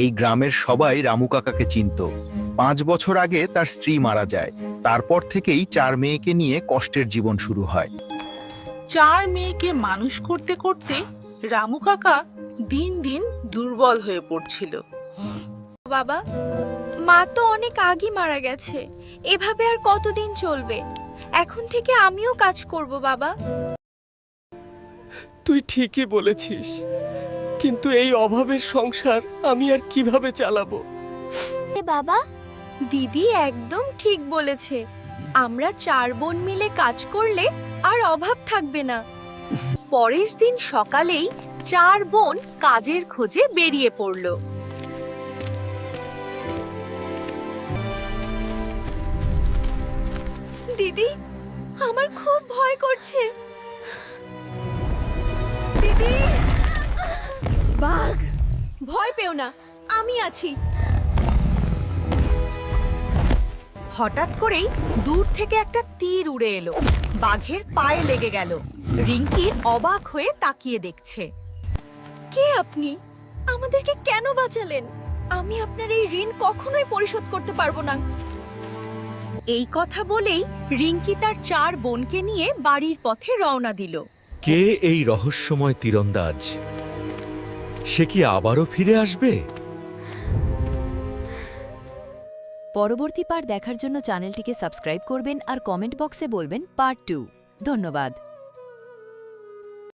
এই গ্রামের সবাই রামু কাকাকে চিনত। 5 বছর আগে তার স্ত্রী মারা যায়। তারপর থেকেই 4 মেয়েকে নিয়ে কষ্টের জীবন শুরু হয়। 4 মেয়েকে মানুষ করতে করতে রামু কাকা দিন দিন দুর্বল হয়ে পড়ছিল। বাবা, মা তো অনেক আগে মারা গেছে। এভাবে আর কতদিন চলবে? এখন থেকে আমিও কাজ করব বাবা। তুই ঠিকই বলেছিস, কিন্তু এই অভাবের সংসার আমি আর কিভাবে চালাবো? বাবা, দিদি একদম ঠিক বলেছে। আমরা 4 বোন মিলে কাজ করলে আর অভাব থাকবে না। পরের দিন সকালেই 4 বোন কাজের খোঁজে বেরিয়ে পড়ল। দিদি, আমার খুব ভয় করছে। দিদি, বাঘ! ভয় পেও না, আমি আছি। হঠাৎ করেই দূর থেকে একটা তীর উড়ে এলো, বাঘের পায়ে লেগে গেল। রিঙ্কি অবাক হয়ে তাকিয়ে দেখছে। কে আপনি? আমাদেরকে কেন বাঁচালেন? আমি আপনার এই ঋণ কখনোই পরিশোধ করতে পারবো না। এই কথা বলেই রিঙ্কি তার 4 বোনকে নিয়ে বাড়ির পথে রওনা দিল। কে এই রহস্যময় তীরন্দাজ? সে কি আবারও ফিরে আসবে? পরবর্তী পার্ট দেখার জন্য চ্যানেলটিকে সাবস্ক্রাইব করবেন আর কমেন্ট বক্সে বলবেন পার্ট 2। ধন্যবাদ।